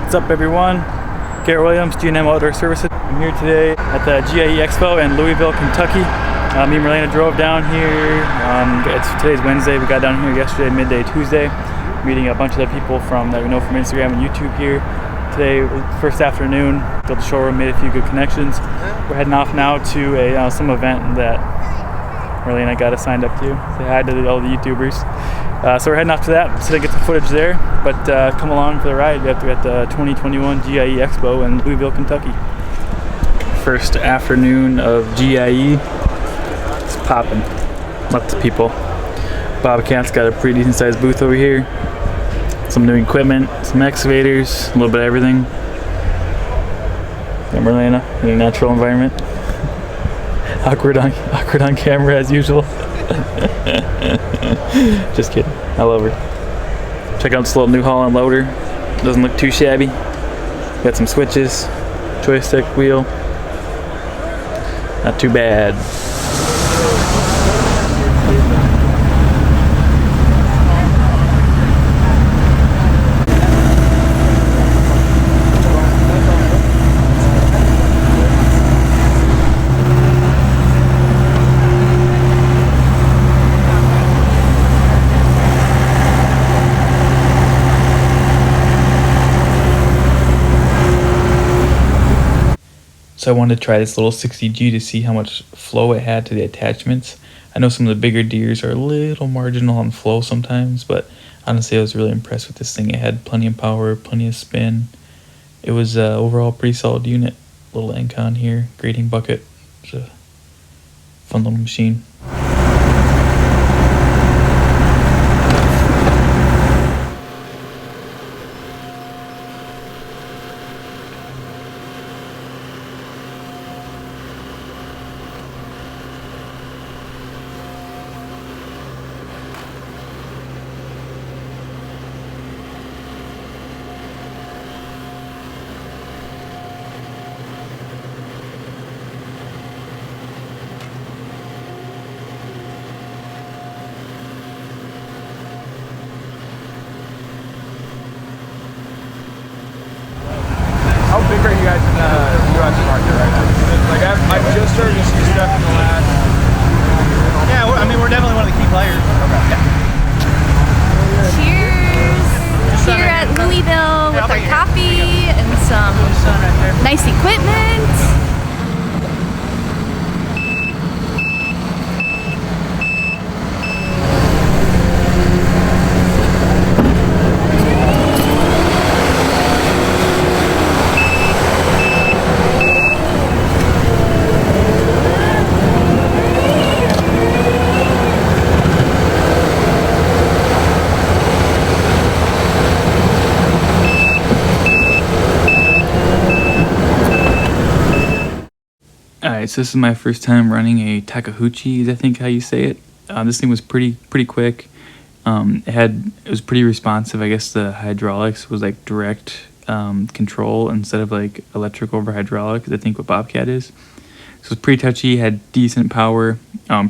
What's up, everyone? Garrett Williams, G&M Outdoor Services. I'm here today at the GIE Expo in Louisville, Kentucky. Me and Marlena drove down here. Today's Wednesday. We got down here yesterday, midday Tuesday, meeting a bunch of the people that we know from Instagram and YouTube here. Today, first afternoon, built a showroom, made a few good connections. We're heading off now to some event that Marlena got us signed up to. Say hi to all the YouTubers. So we're heading off to that, so to get some footage there. But come along for the ride. We're at the 2021 GIE Expo in Louisville, Kentucky. First afternoon of GIE. It's popping. Lots of people. Bobcat's got a pretty decent sized booth over here. Some new equipment, some excavators, a little bit of everything. And Marlena in a natural environment. Awkward on camera as usual. Just kidding. I love her. Check out this little New Holland loader. Doesn't look too shabby. Got some switches, joystick wheel. Not too bad. So I wanted to try this little 60G to see how much flow it had to the attachments. I know some of the bigger deers are a little marginal on flow sometimes, but honestly I was really impressed with this thing. It had plenty of power, plenty of spin. It was overall a pretty solid unit. Little Encon here, grading bucket. It's a fun little machine. How big are you guys in the U.S. market right now? Like I've just started to see stuff in the last. Yeah, we're definitely one of the key players. Okay. Yeah. Cheers! Here at Louisville with our coffee and some nice equipment. Alright, so this is my first time running a Takahouchi, is I think how you say it. This thing was pretty quick. It was pretty responsive. I guess the hydraulics was like direct control instead of like electric over hydraulic, I think what Bobcat is. So it was pretty touchy, had decent power,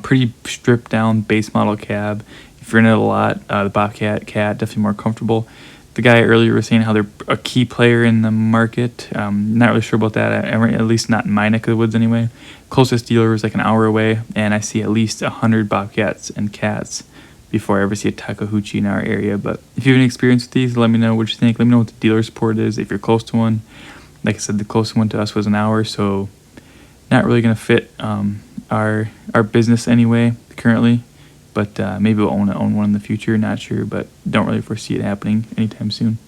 pretty stripped down base model cab. If you're in it a lot, the Bobcat definitely more comfortable. The guy earlier was saying how they're a key player in the market. Not really sure about that, at least not in my neck of the woods anyway. Closest dealer was like an hour away, and I see at least 100 Bobcats and cats before I ever see a Takahouchi in our area. But if you have any experience with these, let me know what you think. Let me know what the dealer support is, if you're close to one. Like I said, the closest one to us was an hour, so not really going to fit our business anyway currently. But maybe we'll own one in the future, not sure, but don't really foresee it happening anytime soon.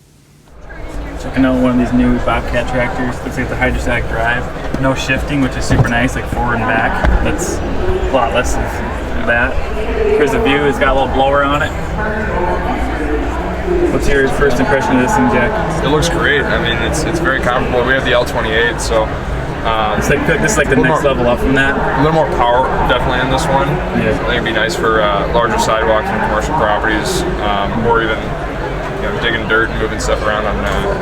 Checking out one of these new Bobcat tractors. Looks like the hydrostatic drive. No shifting, which is super nice, like forward and back. That's a lot less of that. Here's the view. It's got a little blower on it. What's your first impression of this thing, Jack? It looks great. I mean, it's very comfortable. We have the L28, so this is like the next level up from that. A little more power, definitely, in this one. Yeah. I think it'd be nice for larger sidewalks and commercial properties, or even digging dirt and moving stuff around on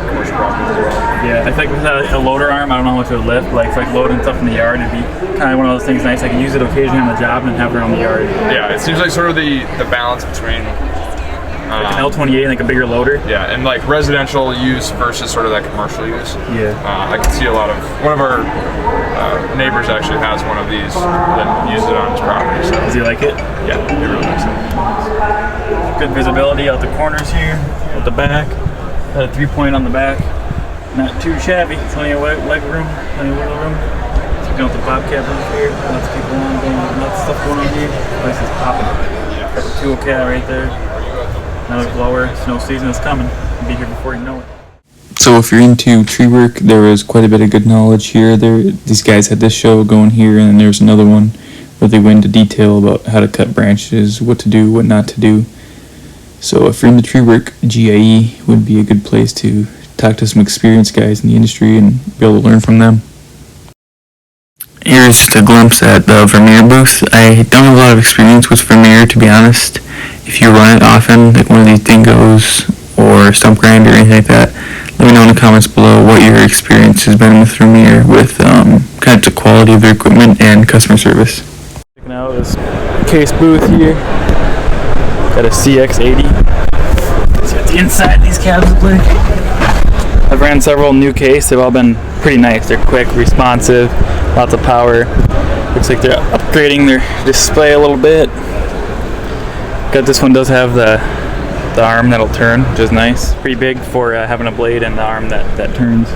commercial properties as well. Yeah, I think with a loader arm, I don't know how much it would lift, but like for loading stuff in the yard, it'd be kind of one of those things nice. I can use it occasionally on the job and have it around the yard. Yeah, it seems like sort of the balance between Like an L28, like a bigger loader. Yeah, and like residential use versus sort of that commercial use. Yeah. I can see a lot of, one of our neighbors actually has one of these that uses it on his property. So. Does he like it? Yeah, he really likes it. Good visibility out the corners here, out the back. Got a 3-point on the back. Not too shabby. Plenty of leg room, plenty of wiggle room. So you got the Bobcat roof here. Lots of people on, lots of stuff going on here. Place is popping. Got the tool cat right there. Another blower. Snow season is coming. You'll be here before you know it. So if you're into tree work, there was quite a bit of good knowledge here. These guys had this show going here, and then there's another one where they went into detail about how to cut branches, what to do, what not to do. So if you're into tree work, GIE would be a good place to talk to some experienced guys in the industry and be able to learn from them. Here's just a glimpse at the Vermeer booth. I don't have a lot of experience with Vermeer, to be honest. If you run it often, like one of these Dingos or Stump Grinder or anything like that, let me know in the comments below what your experience has been with Vermeer, with kind of the quality of their equipment and customer service. Checking out this case booth here. Got a CX-80. Let's get the inside of these cabs look like. I've ran several new case. They've all been pretty nice. They're quick, responsive, lots of power. Looks like they're upgrading their display a little bit. Got this one does have the arm that'll turn, which is nice. Pretty big for having a blade and the arm that turns.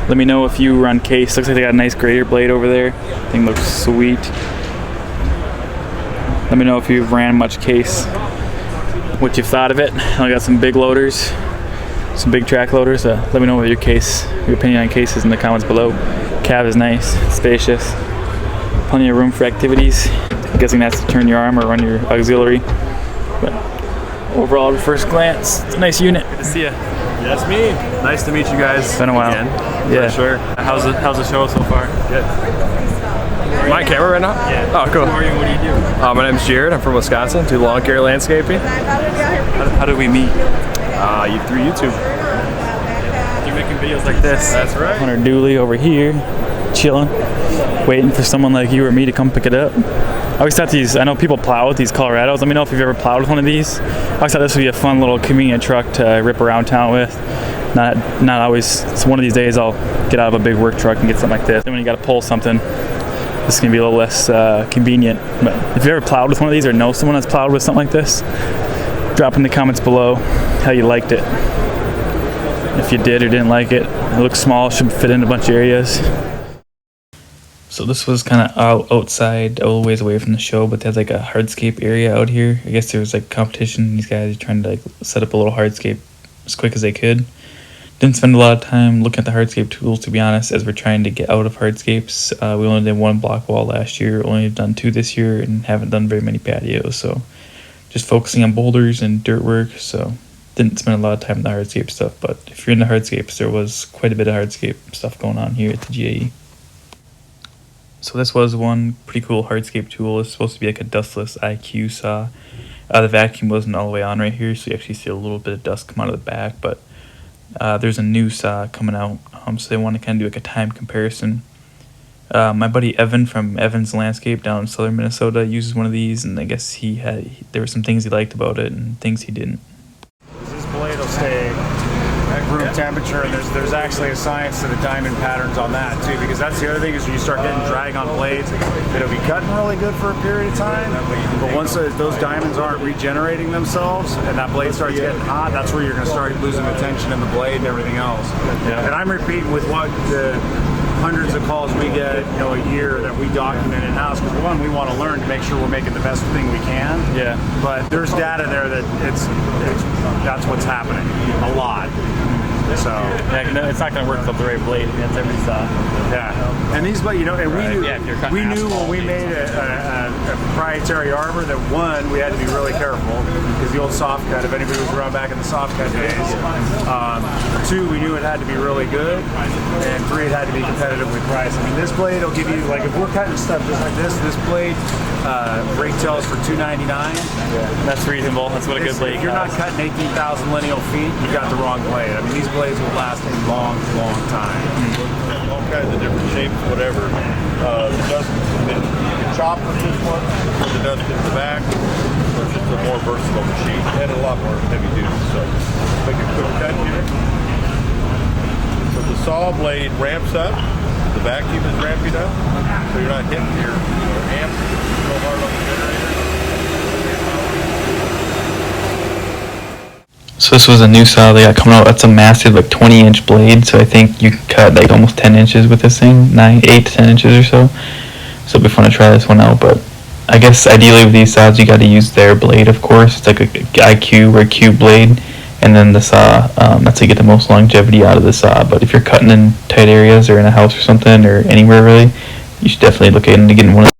Let me know if you run case. Looks like they got a nice grater blade over there. Thing looks sweet. Let me know if you've ran much case, what you've thought of it. I got some big loaders, some big track loaders. Let me know what your opinion on cases in the comments below. Cab is nice, spacious, plenty of room for activities. I'm guessing that's to turn your arm or run your auxiliary. But overall, at first glance, it's a nice unit. Good to see you. That's me. Nice to meet you guys. It's been a while. Again. Yeah. For sure. How's the show so far? Good. My camera right now? Yeah. Oh, cool. Who are you and what do you do? My name's Jared. I'm from Wisconsin. Do lawn care landscaping. How did we meet? Through YouTube. You're making videos like this. That's right. Hunter Dooley over here, chilling, waiting for someone like you or me to come pick it up. I always thought I know people plow with these Colorados. Let me know if you've ever plowed with one of these. I always thought this would be a fun little convenient truck to rip around town with. Not always. So one of these days I'll get out of a big work truck and get something like this. Then when you got to pull something, this is going to be a little less convenient. But if you ever plowed with one of these or know someone that's plowed with something like this, drop in the comments below how you liked it. If you did or didn't like it. It looks small, should fit in a bunch of areas. So this was kind of outside, a little ways away from the show, but there's like a hardscape area out here. I guess there was like competition. These guys are trying to like set up a little hardscape as quick as they could. Didn't spend a lot of time looking at the hardscape tools, to be honest, as we're trying to get out of hardscapes. We only did 1 block wall last year, only done 2 this year, and haven't done very many patios. So just focusing on boulders and dirt work. So didn't spend a lot of time in the hardscape stuff. But if you're into hardscapes, there was quite a bit of hardscape stuff going on here at the GAE. So this was one pretty cool hardscape tool. It's supposed to be like a dustless IQ saw. The vacuum wasn't all the way on right here, so you actually see a little bit of dust come out of the back. But there's a new saw coming out, so they want to kind of do like a time comparison. My buddy Evan from Evan's Landscape down in southern Minnesota uses one of these, and I guess there were some things he liked about it and things he didn't. This blade will stay at room temperature, and there's actually a science to the diamond patterns on that too, because that's the other thing is when you start getting drag on blades, it'll be cutting really good for a period of time, but once those diamonds aren't regenerating themselves and that blade starts getting hot, that's where you're going to start losing the tension in the blade and everything else. Yeah. And I'm repeating with what the hundreds of calls we get, a year that we document in-house, because one, we want to learn to make sure we're making the best thing we can. Yeah. But there's data there that that's what's happening a lot. So yeah, it's not going to work without the right blade. That's every saw. Yeah. And these, and we knew when we made a proprietary arbor that one, we had to be really careful because the old soft cut, if anybody was around back in the soft cut days. 2, we knew it had to be really good, and 3, it had to be competitively priced. I mean, this blade will give you, like, if we're cutting stuff just like this blade retails for $299. Yeah. That's reasonable. That's what a good blade If you're not cutting 18,000 lineal feet, you got the wrong blade. I mean, these blades will last a long, long time. All kinds of different shapes, whatever. The dust, you can chop with this one, put the dust in the back. So it's just a more versatile machine and a lot more heavy duty. So make a quick cut here. So the saw blade ramps up, the vacuum is ramping up, so you're not hitting your amp so hard on the generator. So this was a new saw they got coming out. That's a massive, like 20-inch blade. So I think you can cut like almost 10 inches with this thing, 8 to 10 inches or so. So it'll be fun to try this one out. But I guess ideally with these saws, you got to use their blade, of course. It's like a IQ or Q blade, and then the saw. That's how you get the most longevity out of the saw. But if you're cutting in tight areas or in a house or something or anywhere really, you should definitely look into getting one of.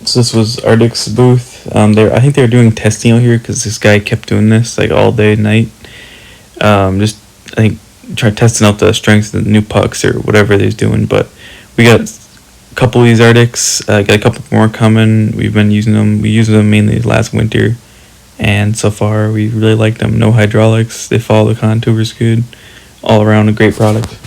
So this was Ardic's booth. I think they were doing testing out here because this guy kept doing this like all day and night. Just I think try testing out the strength of the new pucks or whatever they're doing. But we got a couple of these Arctics. Got a couple more coming. We've been using them. We used them mainly last winter, and so far we really like them. No hydraulics. They follow the contours good. All around a great product.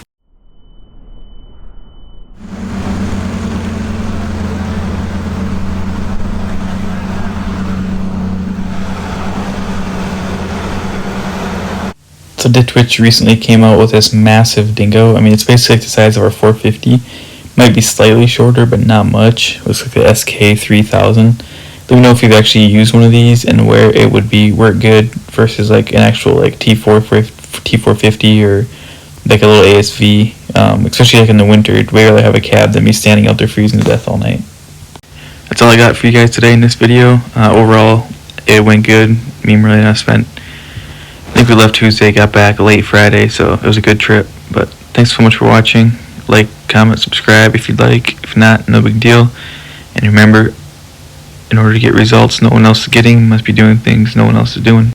So Ditch Witch recently came out with this massive dingo. I mean, it's basically the size of our 450. Might be slightly shorter, but not much. Looks like the SK 3000. Let me know if you've actually used one of these and where it would work good versus like an actual like T450 or like a little ASV. Especially like in the winter, you'd rather have a cab than be standing out there freezing to death all night. That's all I got for you guys today in this video. Overall, it went good. Me and Marlena spent. I think we left Tuesday, got back late Friday, so it was a good trip. But thanks so much for watching. Like, comment, subscribe if you'd like. If not, no big deal. And remember, in order to get results no one else is getting, must be doing things no one else is doing.